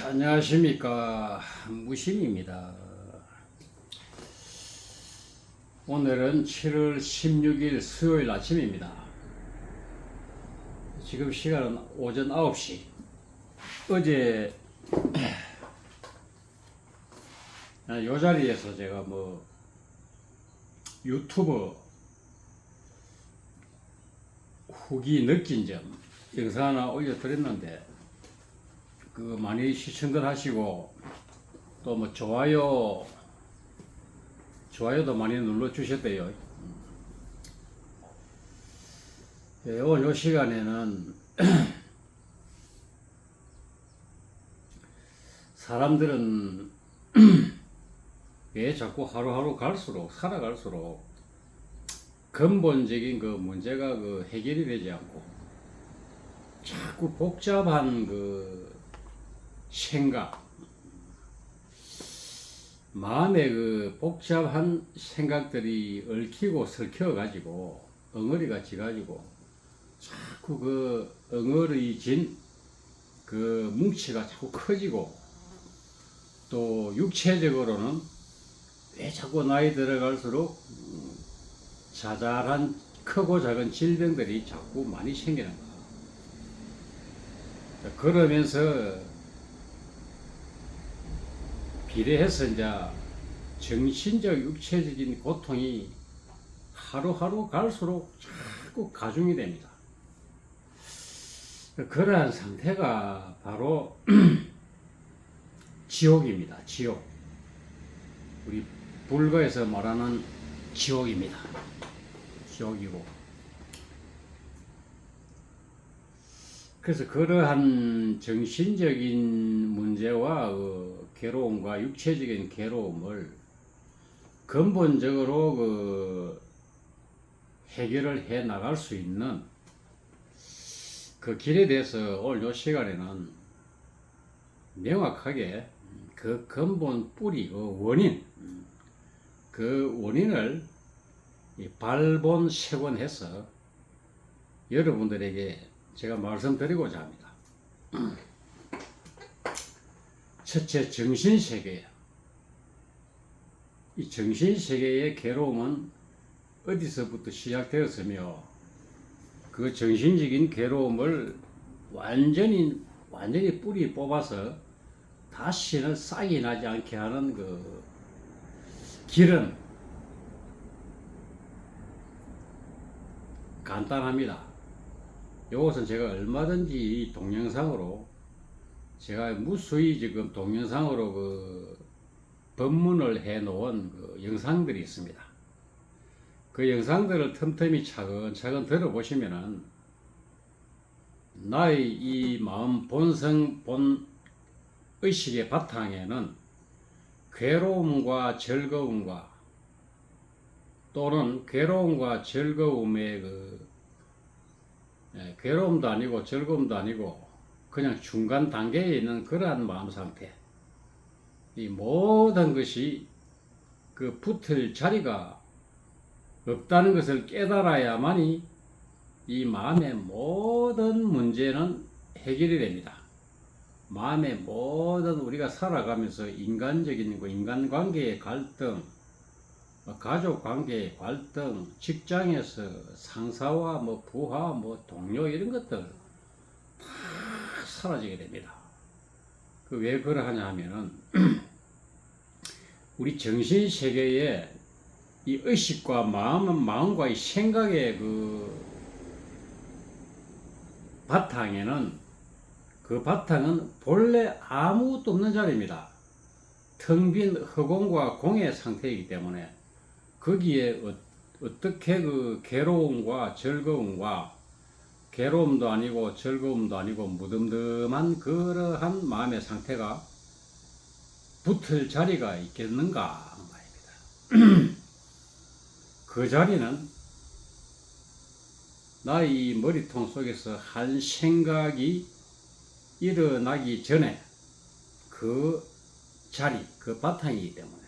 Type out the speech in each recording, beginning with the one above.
안녕하십니까. 무심입니다. 오늘은 7월 16일 수요일 아침입니다. 지금 시간은 오전 9시. 어제 요 자리에서 제가 유튜브 후기 느낀 점 영상 하나 올려드렸는데 많이 시청들 하시고 또 좋아요도 많이 눌러 주셨대요. 오늘 요 시간에는 사람들은 왜 자꾸 하루하루 살아갈수록 근본적인 문제가 해결이 되지 않고 자꾸 복잡한 생각, 마음에 복잡한 생각들이 얽히고 설켜 가지고 엉어리가 져가지고 자꾸 엉어리진 뭉치가 자꾸 커지고, 또 육체적으로는 왜 자꾸 나이 들어갈수록 자잘한 크고 작은 질병들이 자꾸 많이 생기는 거야. 그러면서 비례해서 이제 정신적 육체적인 고통이 하루하루 갈수록 자꾸 가중이 됩니다. 그러한 상태가 바로 지옥입니다. 지옥. 우리 불가에서 말하는 지옥입니다. 지옥이고. 그래서 그러한 정신적인 문제와 괴로움과 육체적인 괴로움을 근본적으로 해결을 해 나갈 수 있는 그 길에 대해서 오늘 이 시간에는 명확하게 근본 뿌리, 원인을 발본색원해서 여러분들에게 제가 말씀드리고자 합니다. 첫째, 정신세계. 이 정신세계의 괴로움은 어디서부터 시작되었으며, 그 정신적인 괴로움을 완전히 뿌리 뽑아서 다시는 싹이 나지 않게 하는 길은 간단합니다. 이것은 제가 얼마든지 동영상으로, 제가 무수히 지금 동영상으로 법문을 해 놓은 영상들이 있습니다. 그 영상들을 틈틈이 차근차근 들어보시면은 나의 이 마음 본성 의식의 바탕에는 괴로움과 즐거움과, 또는 괴로움과 즐거움의 괴로움도 아니고 즐거움도 아니고 그냥 중간 단계에 있는 그러한 마음 상태, 이 모든 것이 붙을 자리가 없다는 것을 깨달아야만이 이 마음의 모든 문제는 해결이 됩니다. 마음의 모든 우리가 살아가면서 인간적인 인간관계의 갈등, 가족 관계의 갈등, 직장에서 상사와 부하, 동료 이런 것들 다 사라지게 됩니다. 왜 그러하냐 하면은 우리 정신 세계의 이 의식과 마음과 이 생각의 바탕은 본래 아무것도 없는 자리입니다. 텅 빈 허공과 공의 상태이기 때문에 거기에 어떻게 괴로움과 즐거움과, 괴로움도 아니고 즐거움도 아니고 무덤덤한 그러한 마음의 상태가 붙을 자리가 있겠는가 하는 말입니다. 그 자리는 나의 머리통 속에서 한 생각이 일어나기 전에 그 자리, 그 바탕이기 때문에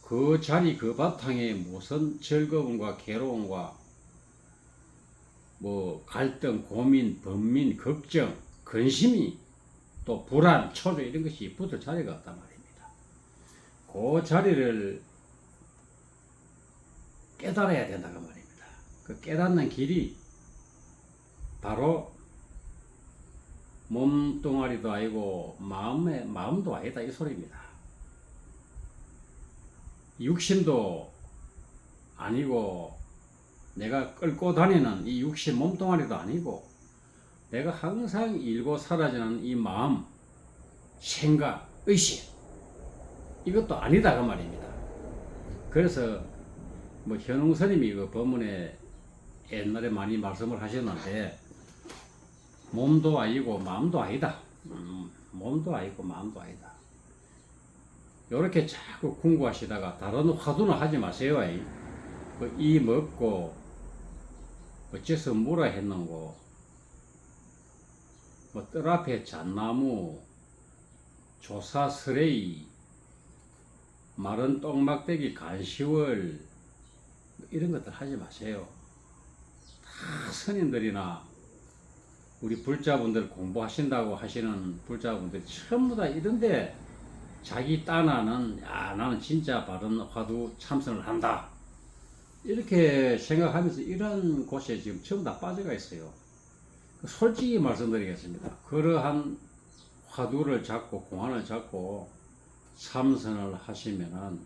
그 자리, 그 바탕에 무슨 즐거움과 괴로움과 갈등, 고민, 번민, 걱정, 근심이 또 불안, 초조 이런 것이 붙을 자리가 없단 말입니다. 그 자리를 깨달아야 된다고 말입니다. 그 깨닫는 길이 바로 몸뚱아리도 아니고 마음도 아니다 이 소리입니다. 육신도 아니고 내가 끌고 다니는 이 육신 몸뚱아리도 아니고 내가 항상 일고 사라지는 이 마음, 생각, 의식 이것도 아니다 그 말입니다. 그래서 뭐 현웅 스님이 그 법문에 옛날에 많이 말씀을 하셨는데 몸도 아니고 마음도 아니다. 몸도 아니고 마음도 아니다. 요렇게 자꾸 공부하시다가 다른 화두는 하지 마세요. 이 먹고 어째서 뭐라 했는고 뭐 뜰 앞에 잣나무 조사스레이 마른 똥막대기 간시월 이런 것들 하지 마세요. 다 스님들이나 우리 불자분들 공부하신다고 하시는 불자분들 전부 다 이런데 자기 딴하는 나는 진짜 바른 화두 참선을 한다 이렇게 생각하면서 이런 곳에 지금 전부 다 빠져가 있어요. 솔직히 말씀드리겠습니다. 그러한 화두를 잡고 공안을 잡고 참선을 하시면은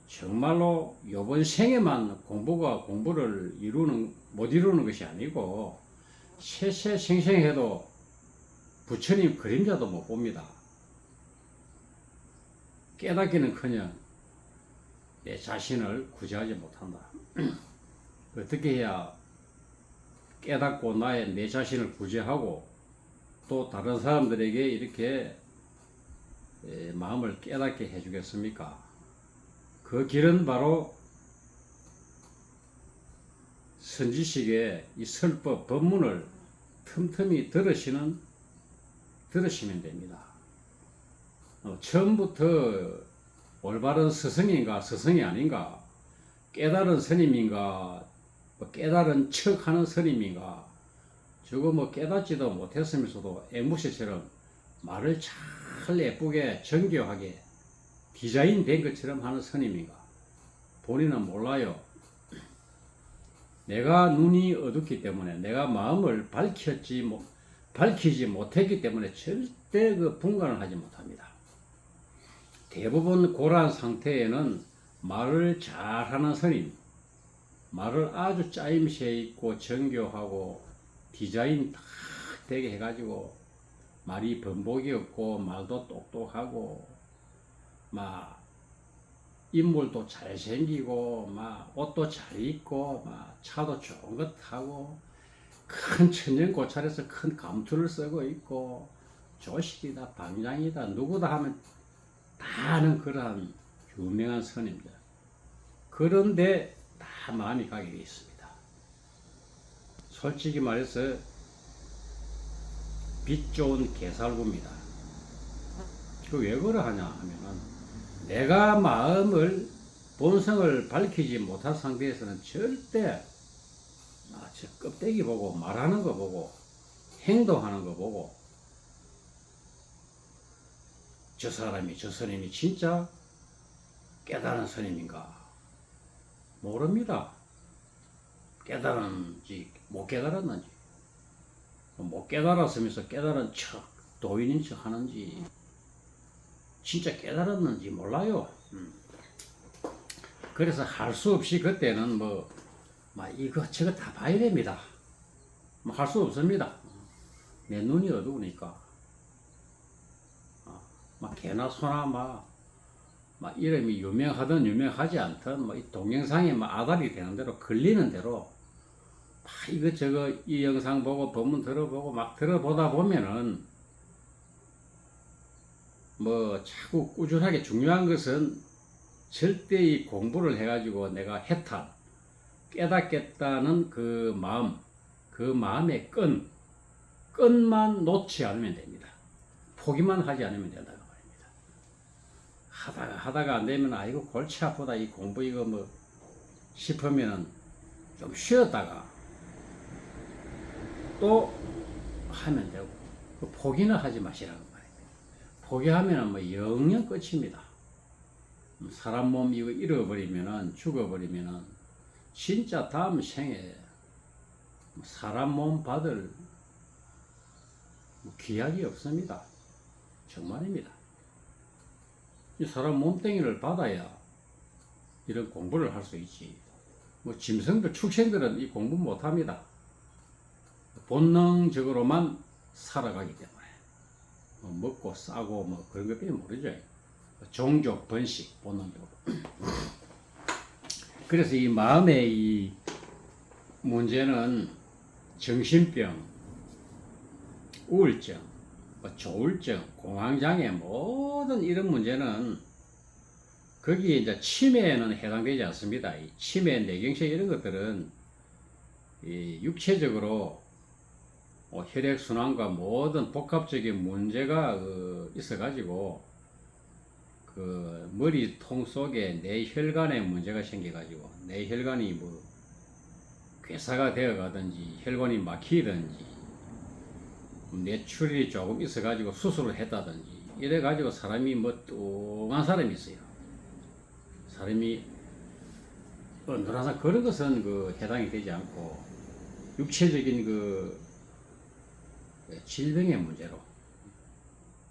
정말로 이번 생에만 공부를 못 이루는 것이 아니고 세세생생해도 부처님 그림자도 못 봅니다. 깨닫기는커녕 내 자신을 구제하지 못한다. 어떻게 해야 깨닫고 내 자신을 구제하고 또 다른 사람들에게 이렇게 마음을 깨닫게 해주겠습니까? 그 길은 바로 선지식의 이 설법 법문을 틈틈이 들으시면 됩니다. 처음부터 올바른 스승인가 스승이 아닌가 깨달은 스님인가 깨달은 척하는 스님인가 저거 뭐 깨닫지도 못했으면서도 앵무새처럼 말을 잘 예쁘게 정교하게 디자인된 것처럼 하는 스님인가 본인은 몰라요. 내가 눈이 어둡기 때문에 내가 마음을 밝히지 못했기 때문에 절대 그 분간을 하지 못합니다. 대부분 고란 상태에는 말을 잘하는 스님, 말을 아주 짜임새 있고 정교하고 디자인 딱 되게 해가지고 말이 번복이 없고 말도 똑똑하고 막 인물도 잘생기고 막 옷도 잘 입고 막 차도 좋은 것 타고 큰 천연고찰에서 큰 감투를 쓰고 있고 조식이다 방장이다 누구다 하면 다 아는 그러한 유명한 스님들. 그런데 다 마음이 가게 되어 있습니다. 솔직히 말해서 빛 좋은 개살구입니다. 그 왜 그러하냐 하면은 내가 마음을 본성을 밝히지 못한 상태에서는 절대 저 껍데기 보고 말하는 거 보고 행동하는 거 보고 저 사람이 저 스님이 진짜 깨달은 스님인가 모릅니다. 깨달았는지 못 깨달았는지 못 깨달았으면서 깨달은 척 도인인 척 하는지 진짜 깨달았는지 몰라요. 그래서 할 수 없이 그때는 막 이거 다 봐야 됩니다. 할 수 없습니다. 내 눈이 어두우니까 막 개나 소나 막 이름이 유명하든 유명하지 않든 이 동영상에 아달이 되는 대로 걸리는 대로 이것저것 이 영상 보고 법문 들어보고 막 들어보다 보면은 자꾸 꾸준하게 중요한 것은 절대 이 공부를 해가지고 내가 해탈 깨닫겠다는 그 마음 그 마음의 끈만 놓지 않으면 됩니다. 포기만 하지 않으면 된다고 말입니다. 하다가 안 되면 이거 골치 아프다 이 공부 이거 싶으면은 좀 쉬었다가 또 하면 되고 포기는 하지 마시라는 말입니다. 포기하면 뭐 영영 끝입니다. 사람 몸 이거 잃어버리면은, 죽어버리면은 진짜 다음 생에 사람 몸 받을 기약이 없습니다. 정말입니다. 이 사람 몸뚱이를 받아야 이런 공부를 할 수 있지. 뭐 짐승들, 축생들은 이 공부 못합니다. 본능적으로만 살아가기 때문에 뭐 먹고 싸고 뭐 그런 것밖에 모르죠. 종족 번식 본능적으로. 그래서 이 마음의 이 문제는 정신병, 우울증, 조울증, 공황장애 모든 이런 문제는 거기에 이제 치매에는 해당되지 않습니다. 이 치매, 뇌경색 이런 것들은 이 육체적으로 혈액순환과 모든 복합적인 문제가 있어가지고 그 머리통 속에 뇌혈관에 문제가 생겨가지고 뇌혈관이 뭐 괴사가 되어가든지 혈관이 막히든지 뇌출혈이 조금 있어가지고 수술을 했다든지 이래가지고 사람이 뭐 뚱한 사람이 있어요. 사람이 누나사 그런 것은 해당이 되지 않고 육체적인 질병의 문제로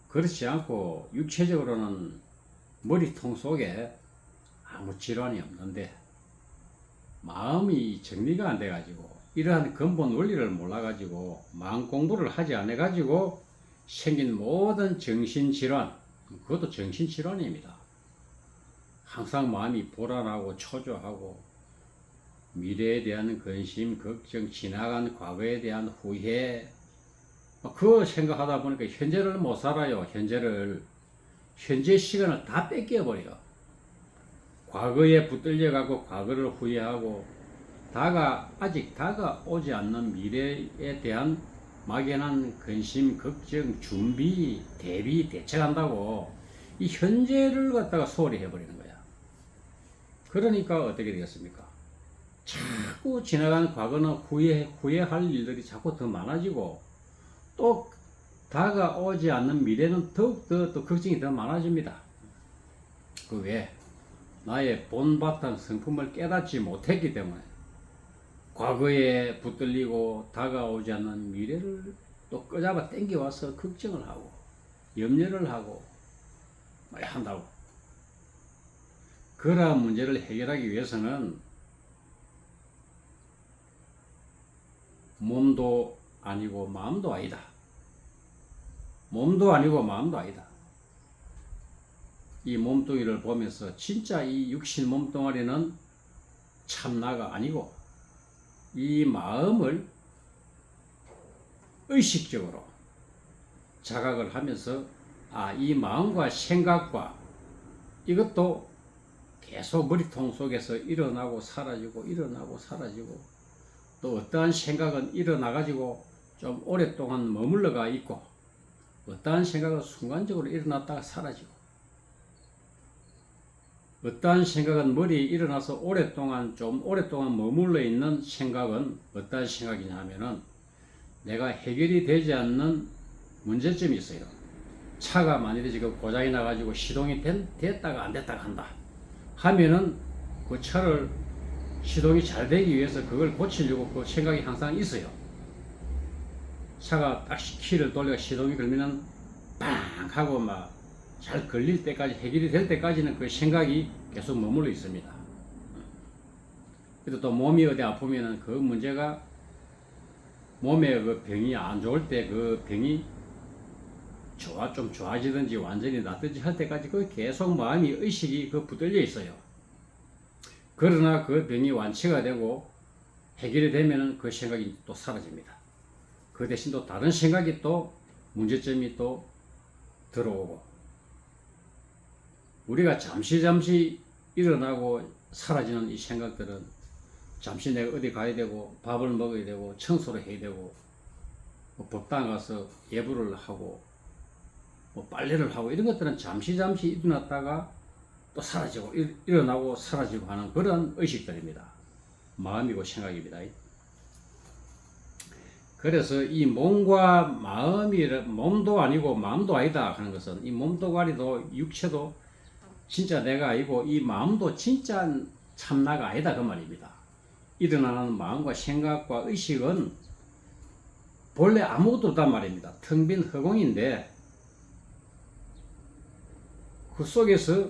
그렇지 않고 육체적으로는 머리통 속에 아무 질환이 없는데 마음이 정리가 안 돼가지고 이러한 근본 원리를 몰라가지고 마음 공부를 하지 않아가지고 생긴 모든 정신질환, 그것도 정신질환입니다. 항상 마음이 불안하고 초조하고 미래에 대한 근심, 걱정, 지나간 과거에 대한 후회 그거 생각하다 보니까 현재를 못 살아요. 현재 시간을 다 뺏겨버려. 과거에 붙들려 가고 과거를 후회하고 아직 다가오지 않는 미래에 대한 막연한 근심, 걱정, 준비, 대비, 대책한다고 이 현재를 갖다가 소홀히 해버리는 거야. 그러니까 어떻게 되겠습니까? 자꾸 지나간 과거는 후회할 일들이 자꾸 더 많아지고 또 다가오지 않는 미래는 더욱더 또 걱정이 더 많아집니다. 그 왜? 나의 본바탕 성품을 깨닫지 못했기 때문에 과거에 붙들리고 다가오지 않는 미래를 또 끄잡아 당겨와서 걱정을 하고 염려를 하고 많이 한다고. 그러한 문제를 해결하기 위해서는 몸도 아니고 마음도 아니다. 몸도 아니고 마음도 아니다. 이 몸뚱이를 보면서 진짜 이 육신 몸뚱아리는 참나가 아니고 이 마음을 의식적으로 자각을 하면서 이 마음과 생각과 이것도 계속 머리통 속에서 일어나고 사라지고 일어나고 사라지고 또 어떠한 생각은 일어나가지고 좀 오랫동안 머물러가 있고 어떠한 생각은 순간적으로 일어났다가 사라지고 어떠한 생각은 머리에 일어나서 좀 오랫동안 머물러 있는 생각은 어떠한 생각이냐 하면은 내가 해결이 되지 않는 문제점이 있어요. 차가 만일에 지금 고장이 나가지고 시동이 됐다가 안 됐다가 한다 하면은 그 차를 시동이 잘 되기 위해서 그걸 고치려고 그 생각이 항상 있어요. 차가 딱 키를 돌려 시동이 걸리면 빵 하고 막 잘 걸릴 때까지 해결이 될 때까지는 그 생각이 계속 머물러 있습니다. 그래도 또 몸이 어디 아프면은 그 문제가 몸에 그 병이 안 좋을 때 그 병이 좀 좋아지든지 완전히 낫든지 할 때까지 그 계속 마음이 의식이 붙들려 있어요. 그러나 그 병이 완치가 되고 해결이 되면은 그 생각이 또 사라집니다. 그 대신 또 다른 생각이 또 문제점이 또 들어오고 우리가 잠시 일어나고 사라지는 이 생각들은 잠시 내가 어디 가야 되고 밥을 먹어야 되고 청소를 해야 되고 뭐 법당 가서 예불을 하고 뭐 빨래를 하고 이런 것들은 잠시 일어났다가 또 사라지고 일어나고 사라지고 하는 그런 의식들입니다. 마음이고 생각입니다. 그래서 이 몸과 마음이 몸도 아니고 마음도 아니다 하는 것은 이 몸도 아니고 육체도 진짜 내가 아니고 이 마음도 진짜 참나가 아니다 그 말입니다. 일어나는 마음과 생각과 의식은 본래 아무것도 없단 말입니다. 텅 빈 허공인데 그 속에서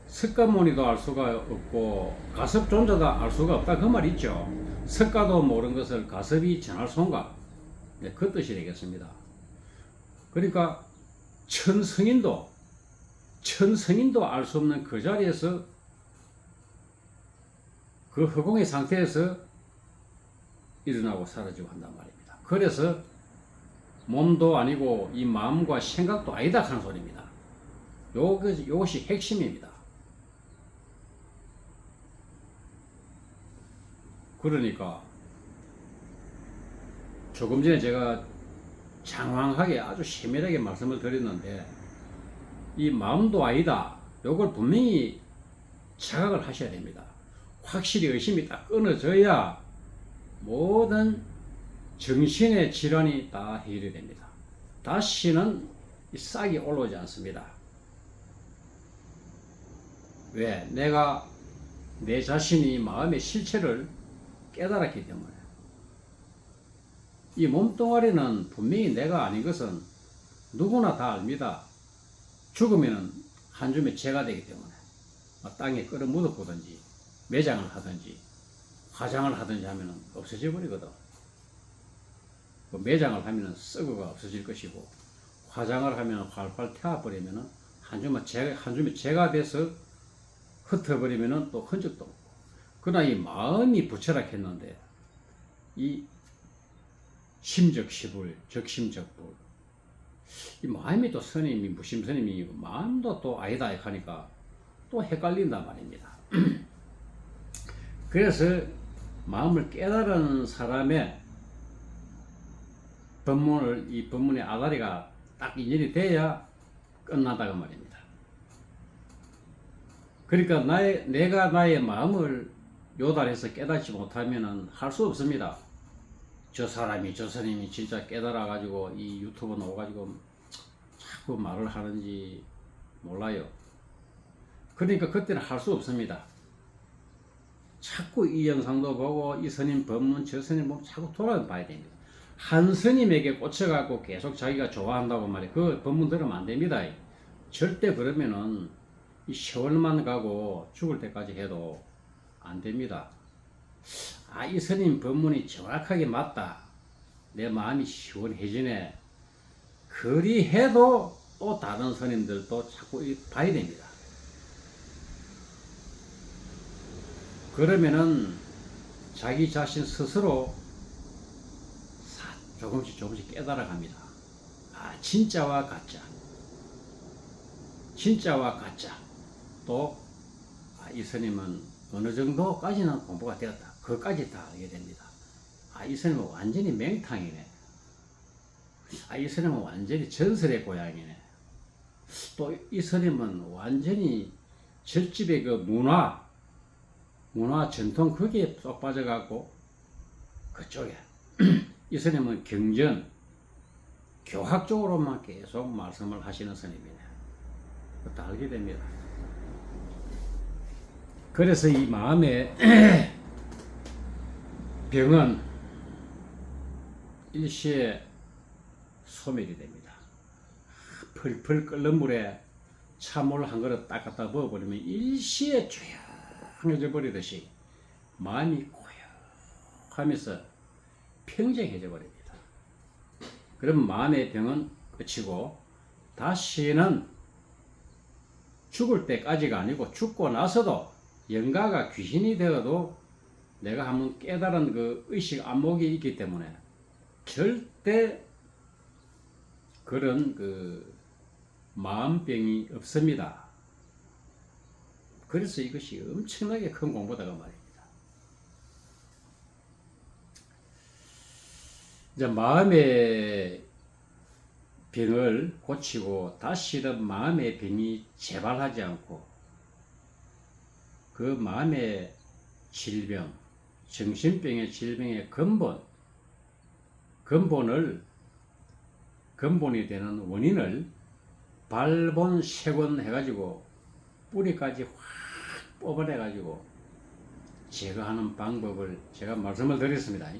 석가모니도 알 수가 없고 가섭존자도 알 수가 없다 그 말 있죠. 석가도 모르는 것을 가섭이 전할 손가, 네, 그 뜻이 되겠습니다. 그러니까 천성인도 알 수 없는 그 자리에서 그 허공의 상태에서 일어나고 사라지고 한단 말입니다. 그래서 몸도 아니고 이 마음과 생각도 아니다 하는 소리입니다. 요것이 핵심입니다. 그러니까 조금 전에 제가 장황하게 아주 세밀하게 말씀을 드렸는데 이 마음도 아니다. 요걸 분명히 자각을 하셔야 됩니다. 확실히 의심이 딱 끊어져야 모든 정신의 질환이 다 해결이 됩니다. 다시는 싹이 올라오지 않습니다. 왜? 내가 내 자신이 마음의 실체를 깨달았기 때문에. 이 몸뚱아리는 분명히 내가 아닌 것은 누구나 다 압니다. 죽으면 한 줌의 재가 되기 때문에 땅에 끌어 묻어 보든지 매장을 하든지 화장을 하든지 하면 없어져 버리거든. 그 매장을 하면 썩어가 없어질 것이고 화장을 하면 활활 태워버리면 한 줌의 재가 돼서 흩어버리면 또 흔적도 없고. 그러나 이 마음이 부처락했는데 이 심적시불, 적심적불, 이 마음이 또 스님이 무심스님이 마음도 또 아니다 하니까 또 헷갈린단 말입니다. 그래서 마음을 깨달은 사람의 이 법문의 아다리가 딱 인연이 돼야 끝난다고 말입니다. 그러니까 내가 나의 마음을 요달해서 깨닫지 못하면은 할 수 없습니다. 저 사람이 저 스님이 진짜 깨달아 가지고 이 유튜브 나와 가지고 자꾸 말을 하는지 몰라요. 그러니까 그때는 할 수 없습니다. 자꾸 이 영상도 보고 이 스님 법문 저 스님 보면 자꾸 돌아봐야 됩니다. 한 스님에게 꽂혀갖고 계속 자기가 좋아한다고 말해 그 법문 들으면 안 됩니다. 절대 그러면은 이 세월만 가고 죽을 때까지 해도 안 됩니다. 아, 이 스님 법문이 정확하게 맞다. 내 마음이 시원해지네. 그리 해도 또 다른 스님들도 자꾸 봐야 됩니다. 그러면은 자기 자신 스스로 조금씩 깨달아 갑니다. 아, 진짜와 가짜. 진짜와 가짜. 또, 이 스님은 어느 정도까지는 공부가 되었다. 그것까지 다 알게 됩니다. 아, 이 스님은 완전히 맹탕이네. 아, 이 스님은 완전히 전설의 고향이네. 또 이 스님은 완전히 절집의 그 문화 전통 거기에 쏙 빠져갖고 그쪽에 이 스님은 경전 교학 쪽으로만 계속 말씀을 하시는 스님이네. 그것도 알게 됩니다. 그래서 이 마음의 병은 일시에 소멸이 됩니다. 펄펄 끓는 물에 찬물 한 그릇 딱 갖다 부어버리면 일시에 조용해져 버리듯이 마음이 고요하면서 평정해져 버립니다. 그럼 마음의 병은 끝이고 다시는 죽을 때까지가 아니고 죽고 나서도 영가가 귀신이 되어도 내가 한번 깨달은 그 의식 안목이 있기 때문에 절대 그런 그 마음병이 없습니다. 그래서 이것이 엄청나게 큰 공부다가 말입니다. 이제 마음의 병을 고치고 다시는 마음의 병이 재발하지 않고 그 마음의 질병, 정신병의 질병의 근본, 근본이 되는 원인을 발본 세권 해가지고 뿌리까지 확 뽑아내가지고 제거하는 방법을 제가 말씀을 드렸습니다.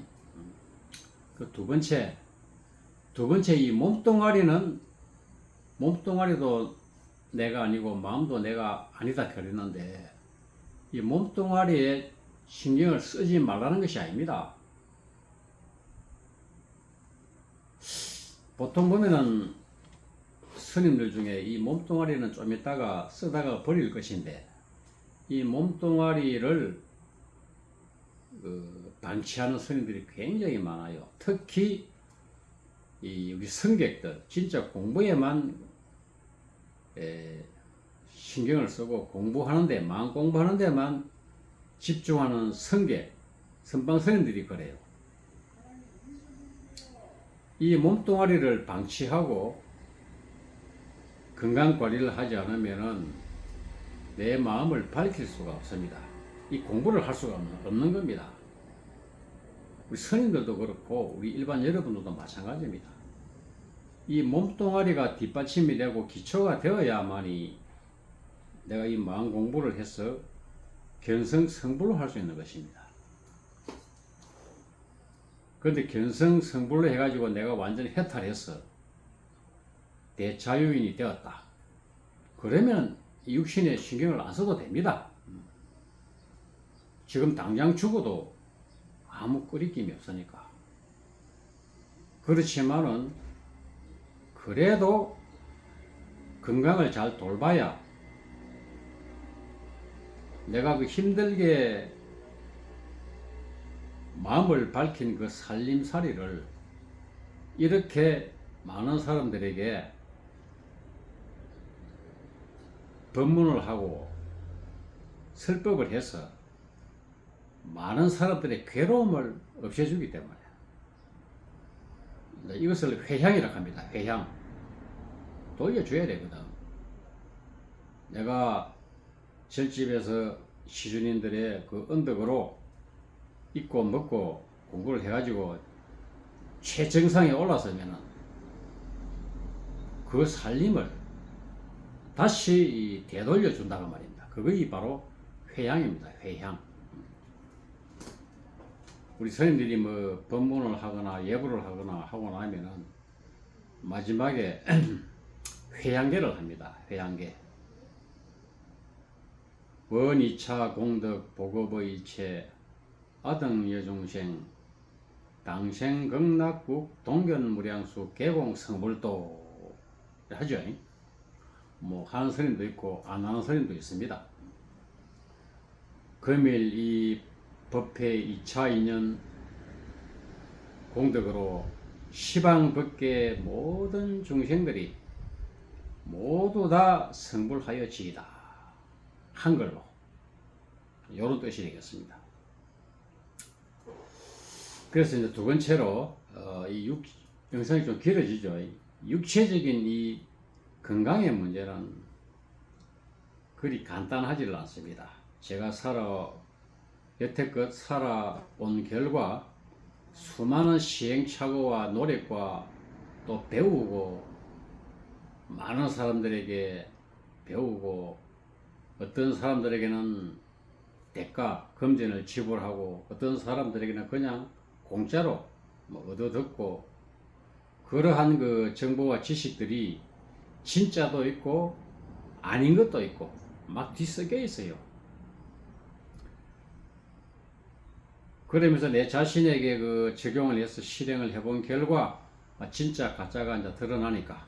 그 두 번째 이 몸뚱아리도 내가 아니고 마음도 내가 아니다 그랬는데 이 몸뚱아리에 신경을 쓰지 말라는 것이 아닙니다. 보통 보면은 스님들 중에 이 몸뚱아리는 좀 있다가 쓰다가 버릴 것인데 이 몸뚱아리를 방치하는 스님들이 굉장히 많아요. 특히 우리 성객들 진짜 공부에만 신경을 쓰고 공부하는데 마음 공부하는 데만 집중하는 성객 선방 스님들이 그래요. 이 몸뚱아리를 방치하고 건강 관리를 하지 않으면은 내 마음을 밝힐 수가 없습니다. 이 공부를 할 수가 없는 겁니다. 우리 스님들도 그렇고 우리 일반 여러분들도 마찬가지입니다. 이 몸뚱아리가 뒷받침이 되고 기초가 되어야만이 내가 이 마음 공부를 해서 견성성불로 할 수 있는 것입니다. 그런데 견성성불로 해가지고 내가 완전히 해탈해서 대자유인이 되었다. 그러면 육신에 신경을 안 써도 됩니다. 지금 당장 죽어도 아무 끄리낌이 없으니까. 그렇지만은 그래도 건강을 잘 돌봐야 내가 그 힘들게 마음을 밝힌 그 살림살이를 이렇게 많은 사람들에게 법문을 하고 설법을 해서 많은 사람들의 괴로움을 없애주기 때문에 이것을 회향이라고 합니다. 회향. 돌려줘야 되거든. 내가 절집에서 시주님들의 그 언덕으로 입고 먹고 공부를 해가지고 최정상에 올라서면은 그 살림을 다시 되돌려 준다고 말입니다. 그것이 바로 회향입니다. 회향. 우리 스님들이 뭐 법문을 하거나 예불을 하거나 하고 나면은 마지막에 회향계를 합니다. 회향계. 원이차 공덕 복업의 이체 아등여중생 당생극락국 동견무량수 개공성불도 하죠. 뭐 하는 스님도 있고 안 하는 스님도 있습니다. 금일 이 법회 2차 2년 공덕으로 시방법계 모든 중생들이 모두 다 성불하여지이다. 한글로 이런 뜻이 되겠습니다. 그래서 이제 두 번째로 영상이 좀 길어지죠. 육체적인 이 건강의 문제는 그리 간단하지를 않습니다. 제가 여태껏 살아온 결과 수많은 시행착오와 노력과 또 배우고 많은 사람들에게 배우고 어떤 사람들에게는 대가 금전을 지불하고 어떤 사람들에게는 그냥 공짜로 뭐 얻어듣고 그러한 그 정보와 지식들이 진짜도 있고 아닌 것도 있고 막 뒤섞여 있어요. 그러면서 내 자신에게 그 적용을 해서 실행을 해본 결과 진짜 가짜가 이제 드러나니까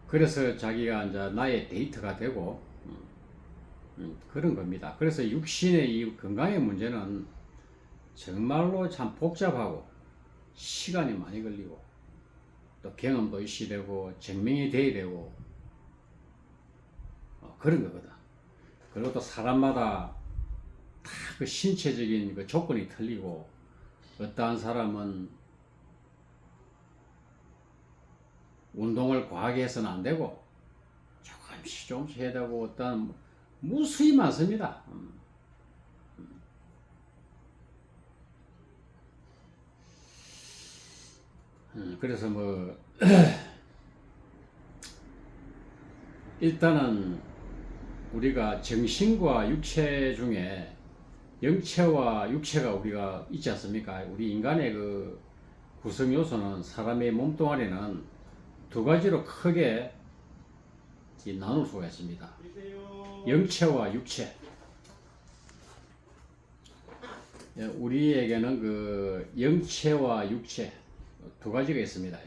그래서 자기가 이제 나의 데이터가 되고 그런 겁니다. 그래서 육신의 이 건강의 문제는 정말로 참 복잡하고 시간이 많이 걸리고 또 경험도 있어야 되고 증명이 돼야 되고 그런 거거든. 그리고 또 사람마다 다 그 신체적인 그 조건이 틀리고 어떠한 사람은 운동을 과하게 해서는 안 되고 조금씩 해야 되고 어떠한 무수히 많습니다. 그래서 뭐 일단은 우리가 정신과 육체 중에 영체와 육체가 우리가 있지 않습니까? 우리 인간의 그 구성 요소는 사람의 몸뚱아리는 두 가지로 크게 나눌 수가 있습니다. 영체와 육체. 우리에게는 그 영체와 육체 두 가지가 있습니다.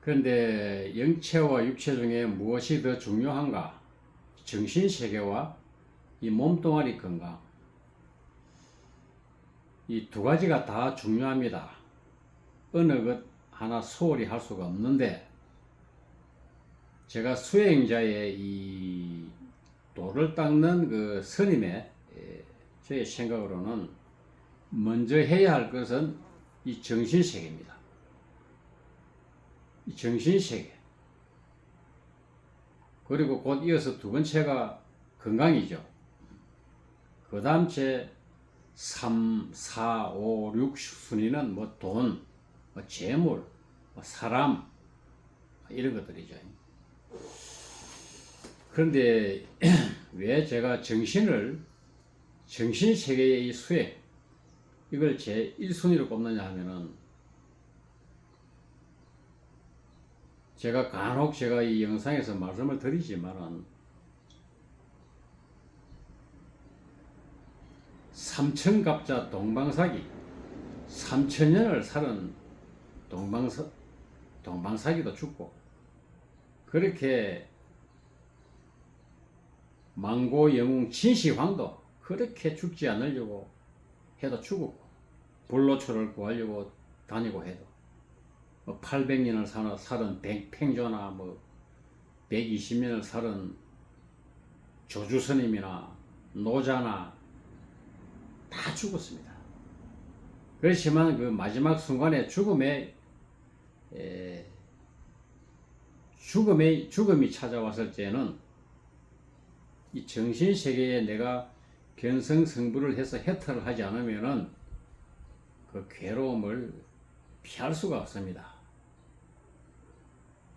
그런데 영체와 육체 중에 무엇이 더 중요한가? 정신세계와 이 몸뚱아리 건강. 이 두 가지가 다 중요합니다. 어느 것 하나 소홀히 할 수가 없는데, 제가 수행자의 이 도를 닦는 그 스님의 제 생각으로는 먼저 해야 할 것은 이 정신세계입니다. 이 정신세계. 그리고 곧 이어서 두 번째가 건강이죠. 그 다음 제 3, 4, 5, 6 순위는 뭐 돈, 뭐 재물, 뭐 사람, 이런 것들이죠. 그런데 왜 제가 정신세계의 이 수행, 이걸 제 1순위로 꼽느냐 하면은, 제가 간혹 이 영상에서 말씀을 드리지만은, 삼천갑자 동방사기, 3000년을 살은 동방사기도 죽고, 그렇게 망고 영웅 진시황도 그렇게 죽지 않으려고 해도 죽었고, 불로초를 구하려고 다니고 해도 800년을 살은 팽조나 120년을 살은 조주스님이나 노자나 다 죽었습니다. 그렇지만 그 마지막 순간에 죽음이 찾아왔을 때는 이 정신세계에 내가 견성성불을 해서 해탈을 하지 않으면은 그 괴로움을 피할 수가 없습니다.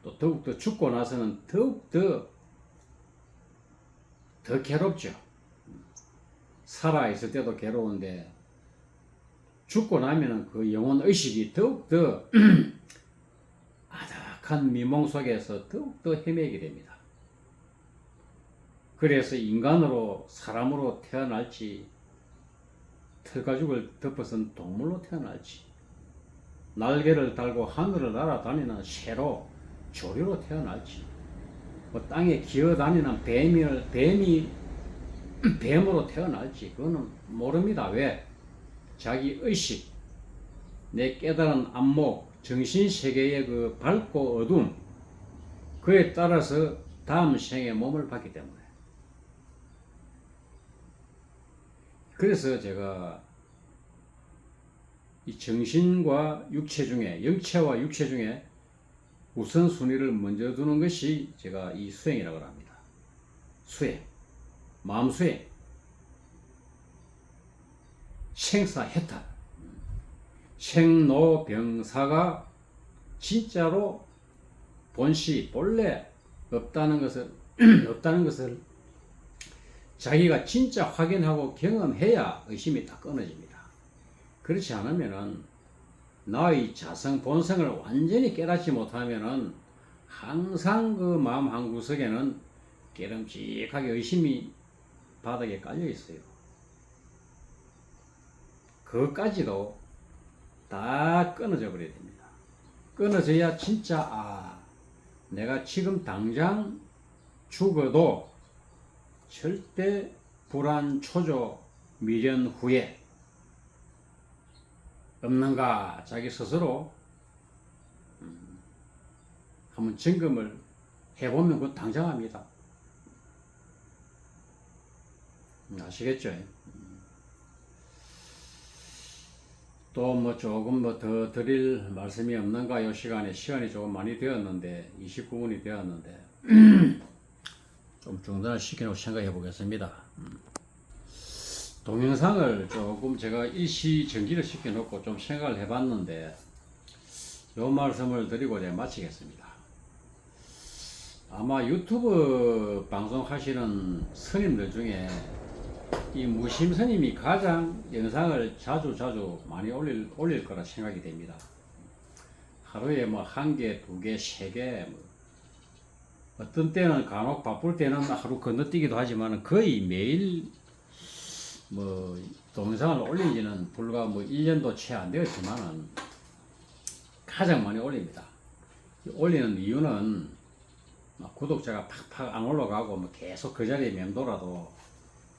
또 더욱더 죽고 나서는 더욱더 더 괴롭죠. 살아있을 때도 괴로운데 죽고 나면은 그 영혼 의식이 더욱더 아득한 미몽 속에서 더욱더 헤매게 됩니다. 그래서 인간으로, 사람으로 태어날지, 털가죽을 덮어선 동물로 태어날지, 날개를 달고 하늘을 날아다니는 새로, 조류로 태어날지, 땅에 기어다니는 뱀으로 태어날지, 그거는 모릅니다. 왜? 자기 의식, 내 깨달은 안목, 정신세계의 그 밝고 어둠, 그에 따라서 다음 생에 몸을 받기 때문에. 그래서 제가 이 정신과 육체 중에, 영체와 육체 중에 우선순위를 먼저 두는 것이 제가 이 수행이라고 합니다. 수행, 마음 수행, 생사해탈, 생로병사가 진짜로 본래 없다는 것을 자기가 진짜 확인하고 경험해야 의심이 다 끊어집니다. 그렇지 않으면은 나의 자성 본성을 완전히 깨닫지 못하면은 항상 그 마음 한구석에는 깨름직하게 의심이 바닥에 깔려 있어요. 그것까지도 다 끊어져 버려야 됩니다. 끊어져야 진짜 내가 지금 당장 죽어도 절대 불안, 초조, 미련, 후회 없는가 자기 스스로 한번 점검을 해보면 그거 당장합니다. 아시겠죠? 또 조금 더 드릴 말씀이 없는가? 이 시간이 조금 많이 되었는데 29분이 되었는데 좀 중단을 시키려고 생각해 보겠습니다. 동영상을 조금 제가 일시 정지를 시켜놓고 좀 생각을 해봤는데 요 말씀을 드리고 이제 마치겠습니다. 아마 유튜브 방송하시는 스님들 중에 이 무심 스님이 가장 영상을 자주 많이 올릴 거라 생각이 됩니다. 하루에 뭐 1개, 2개, 3개, 뭐 어떤 때는 간혹 바쁠 때는 하루 건너뛰기도 하지만 거의 매일 뭐 동영상을 올린 지는 불과 뭐 1년도 채 안 되었지만은 가장 많이 올립니다. 올리는 이유는 구독자가 팍팍 안 올라가고 뭐 계속 그 자리에 맴돌아도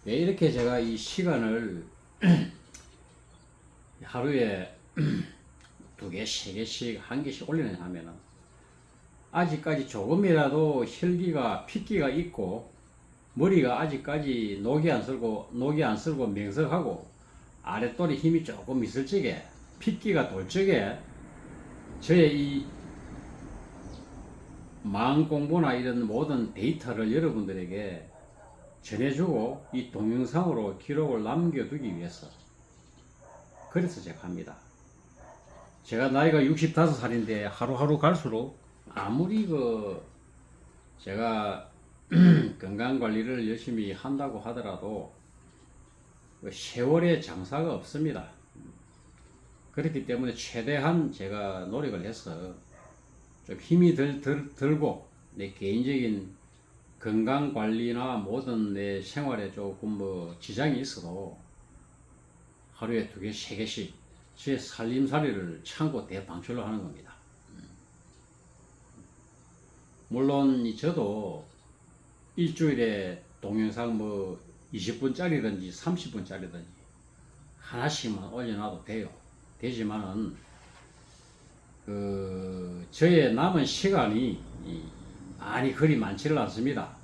왜 이렇게 제가 이 시간을 하루에 2개, 3개씩, 1개씩 올리느냐 하면은 아직까지 조금이라도 혈기가, 핏기가 있고 머리가 아직까지 녹이 안 쓸고 명석하고 아랫돌이 힘이 조금 있을 적에 핏기가 돌 적에 저의 이 마음 공부나 이런 모든 데이터를 여러분들에게 전해주고 이 동영상으로 기록을 남겨두기 위해서 그래서 제가 합니다. 제가 나이가 65살인데 하루하루 갈수록 아무리 제가 건강관리를 열심히 한다고 하더라도 세월의 장사가 없습니다. 그렇기 때문에 최대한 제가 노력을 해서 좀 힘이 들고 내 개인적인 건강관리나 모든 내 생활에 조금 뭐 지장이 있어도 하루에 2개, 3개씩 제 살림살이를 참고 대방출로 하는 겁니다. 물론 저도 일주일에 동영상 뭐 20분짜리든지 30분짜리든지 하나씩만 올려놔도 되지만은 저의 남은 시간이 많이 그리 많지를 않습니다.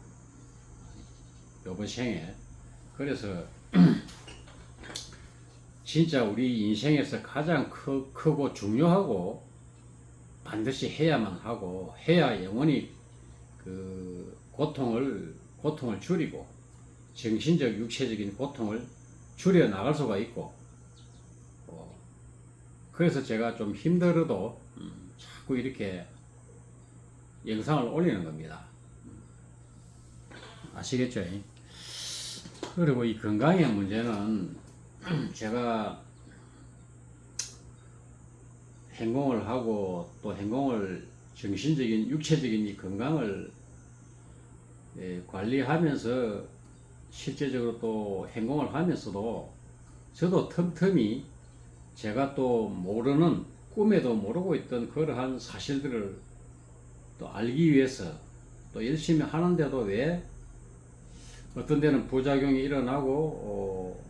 요번 생에. 그래서 진짜 우리 인생에서 가장 크고 중요하고 반드시 해야만 하고 해야 영원히 고통을 줄이고 정신적 육체적인 고통을 줄여 나갈 수가 있고 그래서 제가 좀 힘들어도 자꾸 이렇게 영상을 올리는 겁니다. 아시겠죠? 그리고 이 건강의 문제는 제가 행동을 하고 또 행동을 정신적인 육체적인 이 건강을 관리하면서 실제적으로 또 행동을 하면서도 저도 틈틈이 제가 또 모르는 꿈에도 모르고 있던 그러한 사실들을 또 알기 위해서 또 열심히 하는데도 왜 어떤 데는 부작용이 일어나고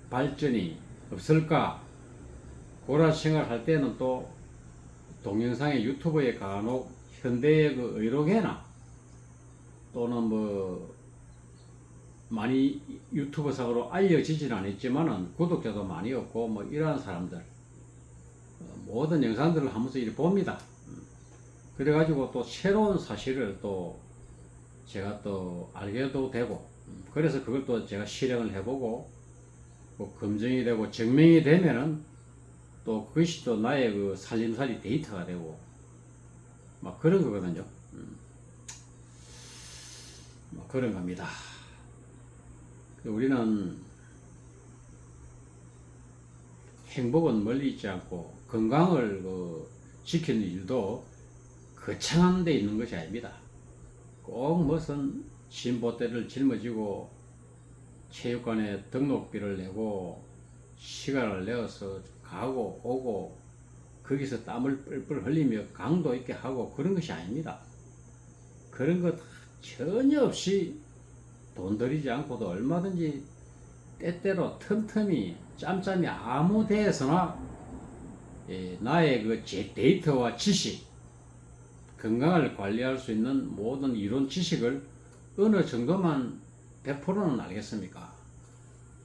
발전이 없을까 그런 생각을 할 때는 또 동영상의 유튜브에 간혹 현대의 의료계나 또는 뭐 많이 유튜브상으로 알려지지는 않았지만은 구독자도 많이 없고 뭐 이러한 사람들 모든 영상들을 하면서 이렇게 봅니다. 그래가지고 또 새로운 사실을 또 제가 또 알게도 되고 그래서 그걸 또 제가 실행을 해보고 뭐 검증이 되고 증명이 되면은 또 그것이 또 나의 살림살이 데이터가 되고 막 그런 거거든요. 뭐 그런 겁니다. 우리는 행복은 멀리 있지 않고 건강을 지키는 일도 거창한 데 있는 것이 아닙니다. 꼭 무슨 진보대를 짊어지고 체육관에 등록비를 내고 시간을 내어서 가고 오고 거기서 땀을 뻘뻘 흘리며 강도 있게 하고 그런 것이 아닙니다. 그런 것 전혀 없이 돈 들이지 않고도 얼마든지 때때로 틈틈이 짬짬이 아무 데에서나 나의 제 데이터와 지식 건강을 관리할 수 있는 모든 이론 지식을 어느 정도만 100%는 알겠습니까?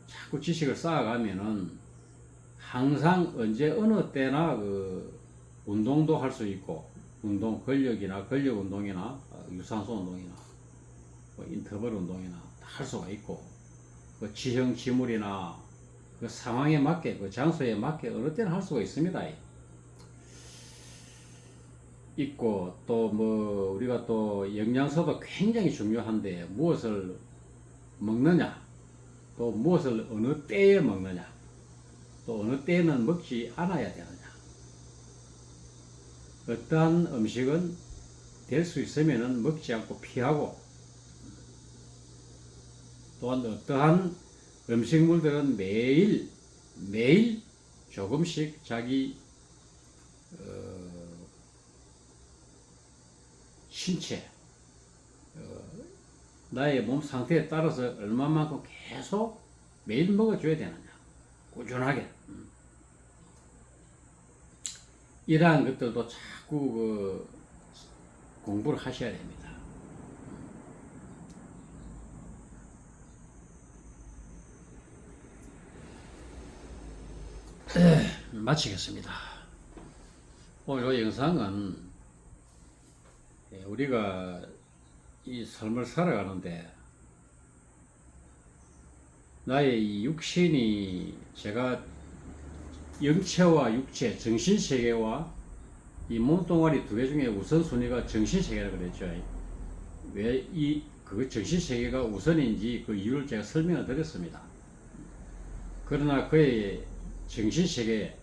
자꾸 지식을 쌓아가면은 항상 언제 어느 때나 운동도 할 수 있고 근력이나 근력 운동이나 유산소 운동이나 인터벌 운동이나 다 할 수가 있고 그 지형 지물이나 그 상황에 맞게 그 장소에 맞게 어느 때는 할 수가 있습니다. 있고 또 뭐 우리가 또 영양소도 굉장히 중요한데 무엇을 먹느냐 또 무엇을 어느 때에 먹느냐 또 어느 때에는 먹지 않아야 되느냐 어떠한 음식은 될 수 있으면 먹지 않고 피하고 또한 어떠한 음식물들은 매일 조금씩 자기 신체 나의 몸 상태에 따라서 얼마만큼 계속 매일 먹어줘야 되느냐 꾸준하게 이러한 것들도 자꾸 공부를 하셔야 됩니다. 마치겠습니다. 오늘 이 영상은 우리가 이 삶을 살아가는데 나의 이 육신이 제가 영체와 육체, 정신세계와 이 몸뚱아리 두 개 중에 우선순위가 정신세계라고 그랬죠. 왜 그 정신세계가 우선인지 그 이유를 제가 설명을 드렸습니다. 그러나 그의 정신세계,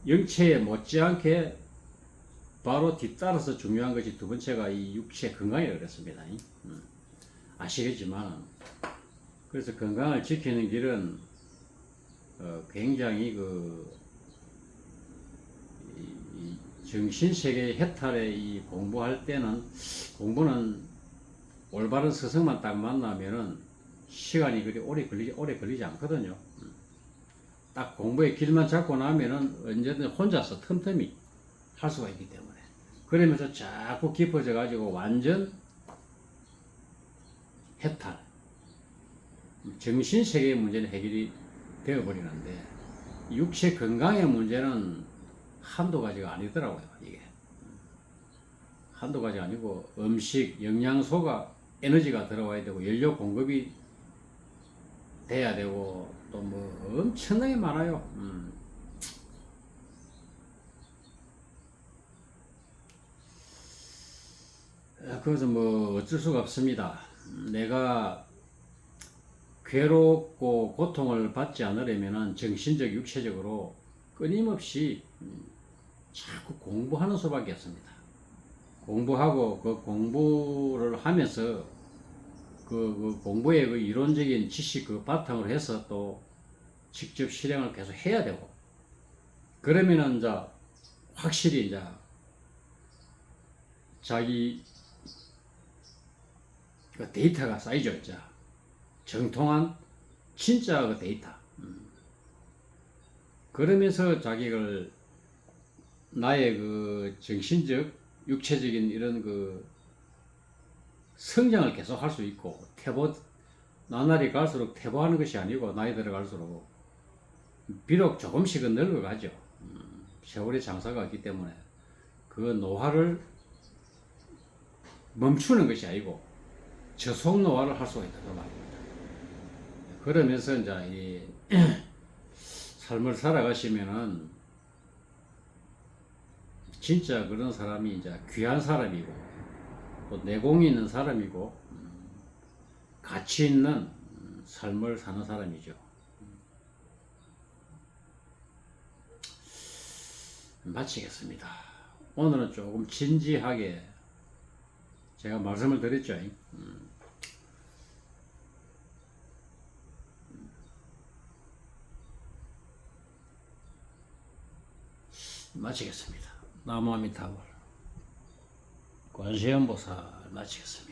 영체에 못지않게 바로 뒤따라서 중요한 것이 두 번째가 이 육체 건강이라고 그랬습니다. 아시겠지만, 그래서 건강을 지키는 길은 굉장히 정신세계 해탈에 이 공부할 때는 공부는 올바른 스승만 딱 만나면은 시간이 그리 오래 걸리지 않거든요. 딱 공부의 길만 잡고 나면은 언제든 혼자서 틈틈이 할 수가 있기 때문에 그러면서 자꾸 깊어져 가지고 완전 해탈 정신세계의 문제는 해결이 되어버리는데 육체 건강의 문제는 한두 가지가 아니더라고요. 이게 한두 가지 아니고 음식, 영양소가 에너지가 들어와야 되고 연료 공급이 돼야 되고 또 뭐 엄청나게 많아요. 그래서 뭐 어쩔 수가 없습니다. 내가 괴롭고 고통을 받지 않으려면 정신적, 육체적으로 끊임없이 자꾸 공부하는 수밖에 없습니다. 공부하고 그 공부를 하면서 그 공부의 그 이론적인 지식 그 바탕으로 해서 또 직접 실행을 계속 해야 되고 그러면은 이제 확실히 이제 자기 그 데이터가 쌓이죠. 이제 정통한 진짜 그 데이터. 그러면서 자기를 나의 그 정신적, 육체적인 이런 그 성장을 계속 할 수 있고 나날이 갈수록 퇴보하는 것이 아니고 나이 들어갈수록 비록 조금씩은 늙어가죠. 세월의 장사가 있기 때문에 그 노화를 멈추는 것이 아니고 저속 노화를 할 수가 있다는 말입니다. 그러면서 이제 이 삶을 살아가시면은 진짜 그런 사람이 이제 귀한 사람이고 또 내공이 있는 사람이고 가치 있는 삶을 사는 사람이죠. 마치겠습니다. 오늘은 조금 진지하게 제가 말씀을 드렸죠. 마치겠습니다. 나무아미타불 관세음보살 마치겠습니다.